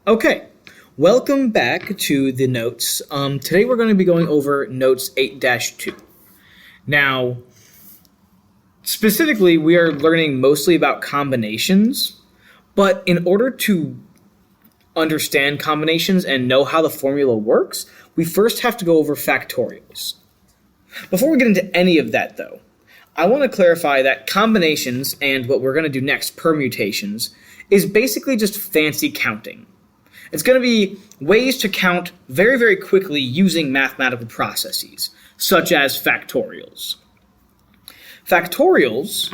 Okay, welcome back to the notes. Today we're going to be going over notes 8-2. Now, specifically, we are learning mostly about combinations, but in order to understand combinations and know how the formula works, we first have to go over factorials. Before we get into any of that, though, I want to clarify that combinations and what we're going to do next, permutations, is basically just fancy counting. It's going to be ways to count very, very quickly using mathematical processes, such as factorials. Factorials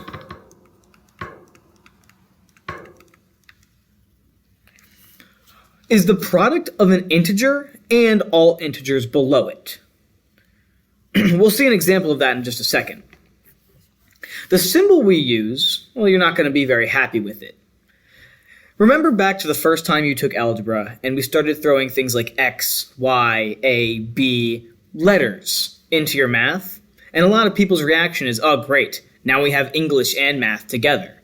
is the product of an integer and all integers below it. We'll see an example of that in just a second. The symbol we use, well, you're not going to be very happy with it. Remember back to the first time you took algebra and we started throwing things like X, Y, A, B, letters into your math? And a lot of people's reaction is, oh great, now we have English and math together.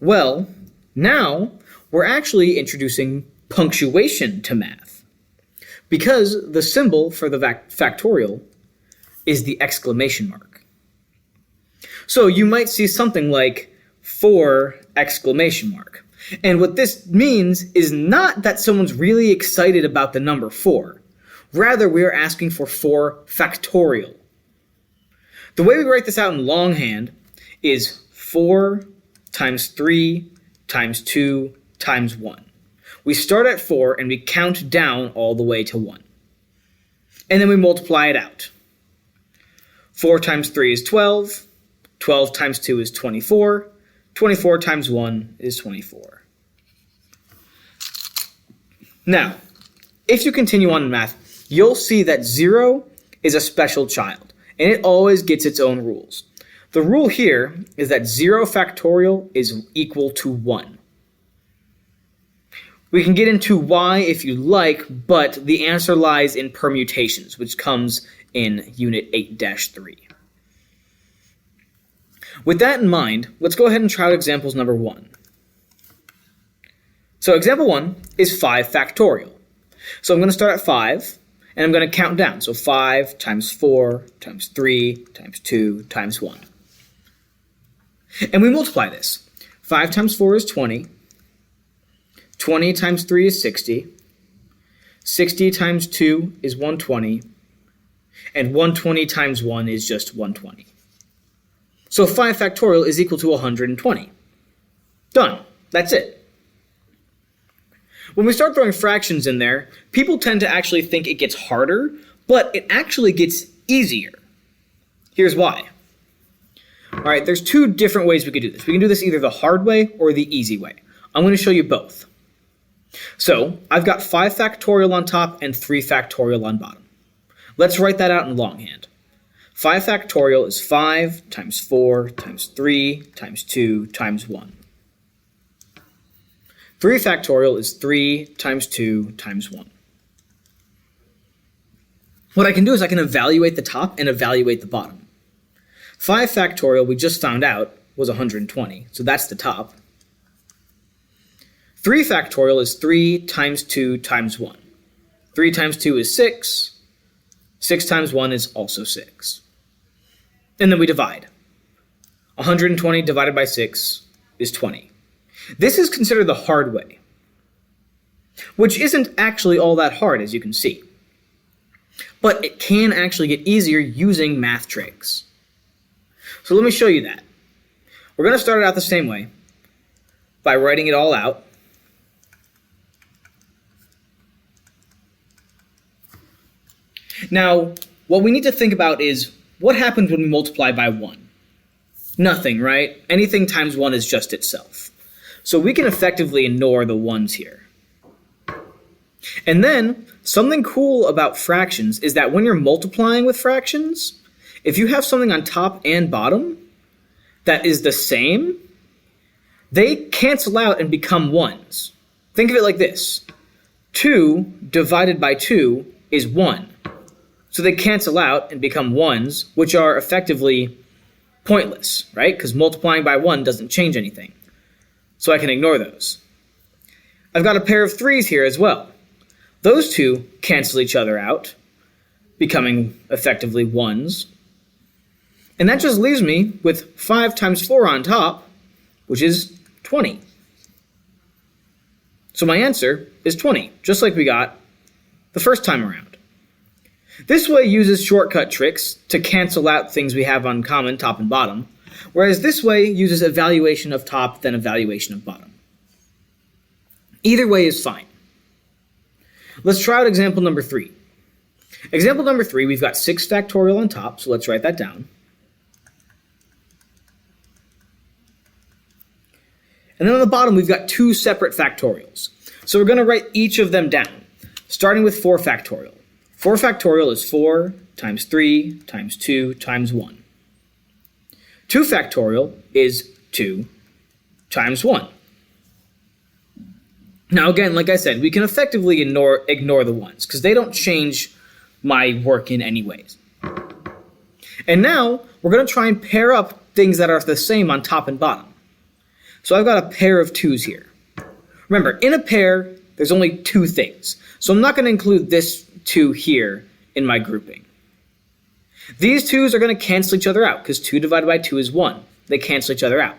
Well, now we're actually introducing punctuation to math, because the symbol for the factorial is the exclamation mark. So you might see something like 4 exclamation mark. And what this means is not that someone's really excited about the number 4. Rather, we are asking for 4 factorial. The way we write this out in longhand is 4 times 3 times 2 times 1. We start at 4 and we count down all the way to 1. And then we multiply it out. 4 times 3 is 12. 12 times 2 is 24. 24 times 1 is 24. Now, if you continue on in math, you'll see that 0 is a special child, and it always gets its own rules. The rule here is that 0 factorial is equal to 1. We can get into why if you like, but the answer lies in permutations, which comes in Unit 8-3. With that in mind, let's go ahead and try out examples number 1. So example 1 is 5 factorial. So I'm going to start at 5, and I'm going to count down. So 5 times 4 times 3 times 2 times 1. And we multiply this. 5 times 4 is 20. 20 times 3 is 60. 60 times 2 is 120. And 120 times 1 is just 120. So 5 factorial is equal to 120. Done. That's it. When we start throwing fractions in there, people tend to actually think it gets harder, but it actually gets easier. Here's why. All right, there's 2 different ways we could do this. We can do this either the hard way or the easy way. I'm going to show you both. So I've got 5 factorial on top and 3 factorial on bottom. Let's write that out in longhand. 5 factorial is 5 times 4 times 3 times 2 times 1. 3 factorial is 3 times 2 times 1. What I can do is I can evaluate the top and evaluate the bottom. 5 factorial, we just found out, was 120, so that's the top. 3 factorial is 3 times 2 times 1. 3 times 2 is 6. 6 times 1 is also 6. And then we divide. 120 divided by 6 is 20. This is considered the hard way, which isn't actually all that hard, as you can see. But it can actually get easier using math tricks. So let me show you that. We're going to start it out the same way by writing it all out. Now, what we need to think about is what happens when we multiply by 1? Nothing, right? Anything times 1 is just itself. So we can effectively ignore the 1s here. And then, something cool about fractions is that when you're multiplying with fractions, if you have something on top and bottom that is the same, they cancel out and become 1s. Think of it like this. 2 divided by 2 is 1. So they cancel out and become 1s, which are effectively pointless, right? Because multiplying by 1 doesn't change anything. So I can ignore those. I've got a pair of 3's here as well. Those two cancel each other out, becoming effectively 1's. And that just leaves me with 5 times 4 on top, which is 20. So my answer is 20, just like we got the first time around. This way uses shortcut tricks to cancel out things we have uncommon, top and bottom, whereas this way uses evaluation of top, then evaluation of bottom. Either way is fine. Let's try out example number 3. Example number 3, we've got 6 factorial on top, so let's write that down. And then on the bottom, we've got 2 separate factorials. So we're going to write each of them down, starting with 4 factorial. 4 factorial is 4 times 3 times 2 times 1. 2 factorial is 2 times 1. Now again, like I said, we can effectively ignore the 1's because they don't change my work in any ways. And now we're going to try and pair up things that are the same on top and bottom. So I've got a pair of 2's here. Remember, in a pair, there's only 2 things. So I'm not going to include this 2 here in my grouping. These 2's are going to cancel each other out because 2 divided by 2 is 1. They cancel each other out.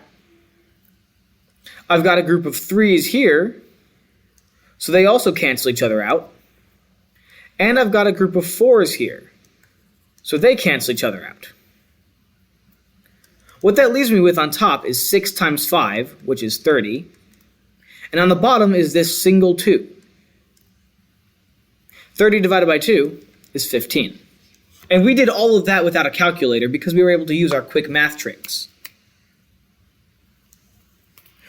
I've got a group of 3's here, so they also cancel each other out. And I've got a group of 4's here, so they cancel each other out. What that leaves me with on top is 6 times 5, which is 30. And on the bottom is this single 2. 30 divided by 2 is 15. And we did all of that without a calculator because we were able to use our quick math tricks.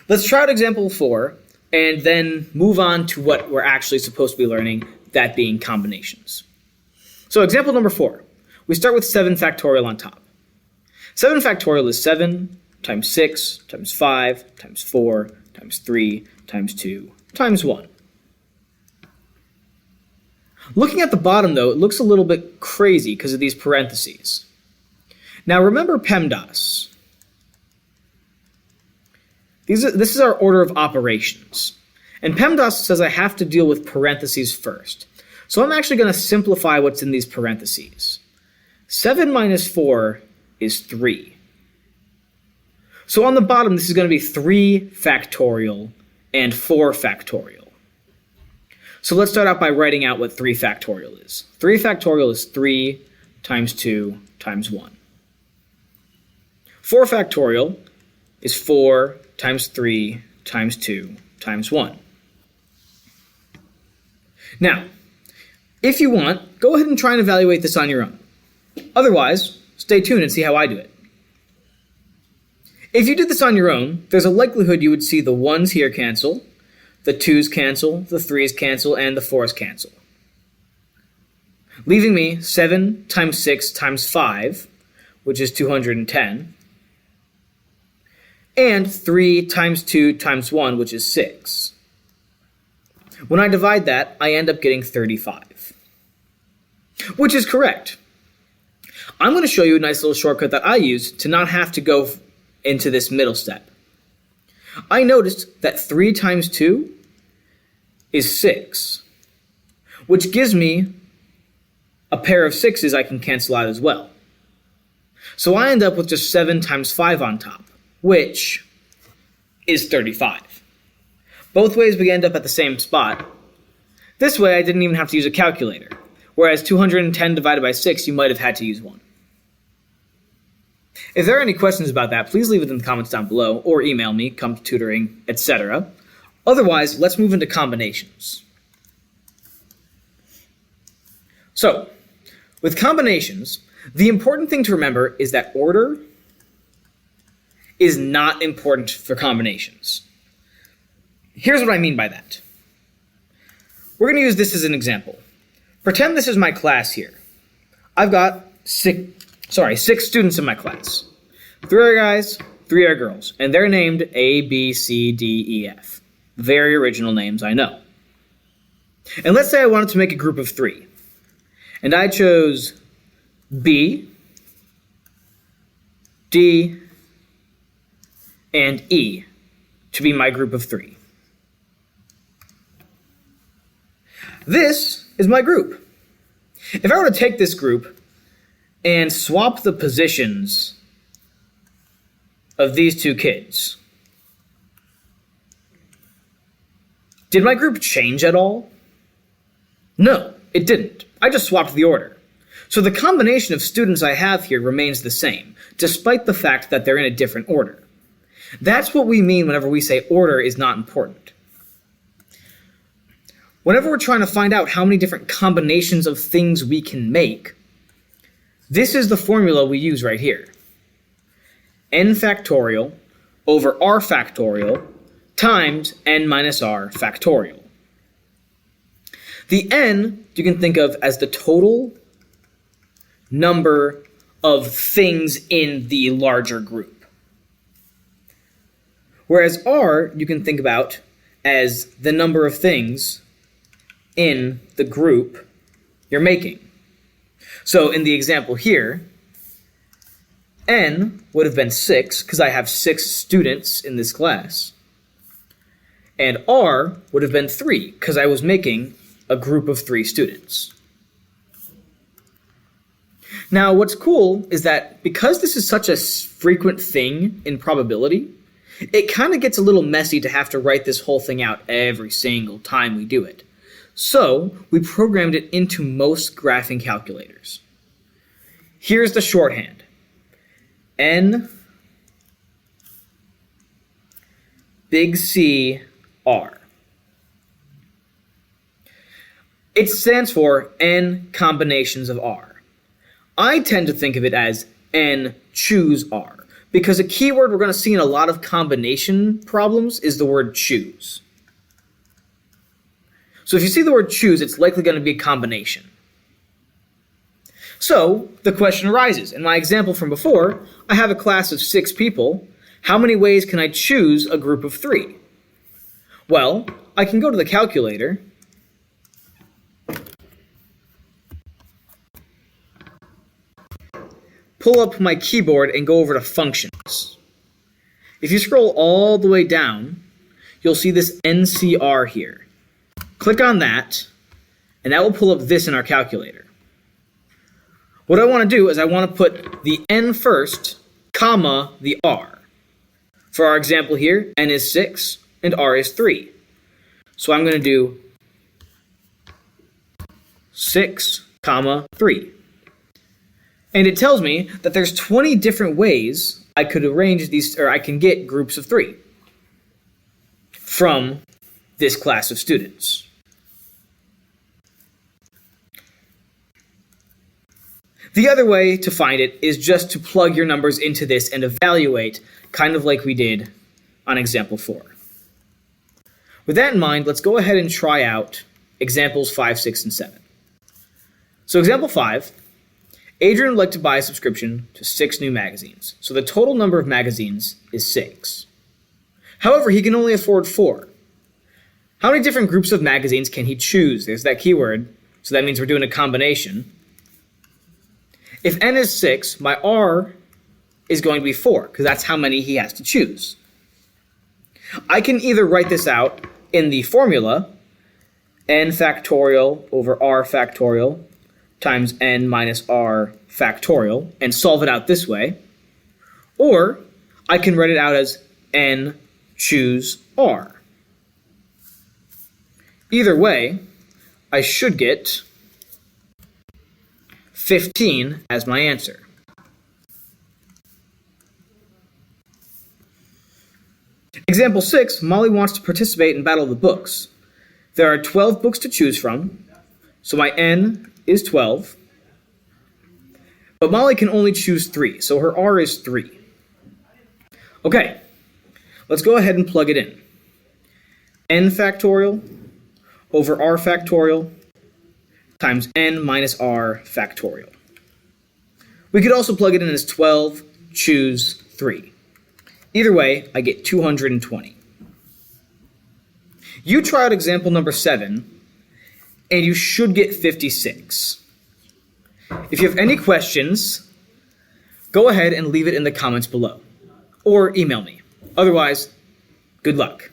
Let's try out example 4 and then move on to what we're actually supposed to be learning, that being combinations. So example number 4. We start with 7 factorial on top. 7 factorial is 7 times 6 times 5 times 4 times 3 times 2 times 1. Looking at the bottom, though, it looks a little bit crazy because of these parentheses. Now remember PEMDAS. This is our order of operations. And PEMDAS says I have to deal with parentheses first. So I'm actually going to simplify what's in these parentheses. 7 minus 4 is 3. So on the bottom, this is going to be 3 factorial and 4 factorial. So let's start out by writing out what 3 factorial is. 3 factorial is 3 times 2 times 1. 4 factorial is 4 times 3 times 2 times 1. Now, if you want, go ahead and try and evaluate this on your own. Otherwise, stay tuned and see how I do it. If you did this on your own, there's a likelihood you would see the 1's here cancel, the 2's cancel, the 3's cancel, and the 4's cancel. Leaving me 7 times 6 times 5, which is 210, and 3 times 2 times 1, which is 6. When I divide that, I end up getting 35, which is correct. I'm going to show you a nice little shortcut that I use to not have to go into this middle step. I noticed that 3 times 2 is 6, which gives me a pair of 6's I can cancel out as well. So I end up with just 7 times 5 on top, which is 35. Both ways we end up at the same spot. This way I didn't even have to use a calculator, whereas 210 divided by 6 you might have had to use one. If there are any questions about that, please leave it in the comments down below or email me, come to tutoring, etc. Otherwise, let's move into combinations. So, with combinations, the important thing to remember is that order is not important for combinations. Here's what I mean by that. We're going to use this as an example. Pretend this is my class here. I've got 6 students in my class. 3 are guys, 3 are girls, and they're named A, B, C, D, E, F. Very original names, I know. And let's say I wanted to make a group of 3. And I chose B, D, and E to be my group of 3. This is my group. If I were to take this group and swap the positions of these two kids, did my group change at all? No, it didn't. I just swapped the order. So the combination of students I have here remains the same, despite the fact that they're in a different order. That's what we mean whenever we say order is not important. Whenever we're trying to find out how many different combinations of things we can make, this is the formula we use right here. N factorial over R factorial times n minus r factorial. The n you can think of as the total number of things in the larger group. Whereas r you can think about as the number of things in the group you're making. So in the example here, n would have been 6 because I have 6 students in this class. And r would have been 3 because I was making a group of 3 students. Now what's cool is that because this is such a frequent thing in probability, it kind of gets a little messy to have to write this whole thing out every single time we do it. So we programmed it into most graphing calculators. Here's the shorthand. N big C R. It stands for n combinations of R. I tend to think of it as n choose R, because a keyword we're going to see in a lot of combination problems is the word choose. So if you see the word choose, it's likely going to be a combination. So the question arises. In my example from before, I have a class of 6 people. How many ways can I choose a group of 3? Well, I can go to the calculator pull up my keyboard and go over to functions. If you scroll all the way down, you'll see this NCR here. Click on that, and that will pull up this in our calculator. What I want to do is I want to put the n first, comma, the r. For our example here, n is 6 and r is 3. So I'm going to do 6, comma, 3. And it tells me that there's 20 different ways I could arrange these, or I can get groups of 3 from this class of students. The other way to find it is just to plug your numbers into this and evaluate, kind of like we did on example 4. With that in mind, let's go ahead and try out examples 5, 6, and 7. So example 5, Adrian would like to buy a subscription to 6 new magazines. So the total number of magazines is 6. However, he can only afford 4. How many different groups of magazines can he choose? There's that keyword, so that means we're doing a combination. If n is 6, my r is going to be 4, because that's how many he has to choose. I can either write this out in the formula, n factorial over r factorial times n minus r factorial, and solve it out this way, or I can write it out as n choose r. Either way, I should get 15 as my answer. Example 6, Molly wants to participate in Battle of the Books. There are 12 books to choose from, so my n is 12. But Molly can only choose 3, so her r is 3. Okay, let's go ahead and plug it in. N factorial over r factorial times n minus r factorial. We could also plug it in as 12, choose 3. Either way, I get 220. You try out example number 7, and you should get 56. If you have any questions, go ahead and leave it in the comments below, or email me. Otherwise, good luck.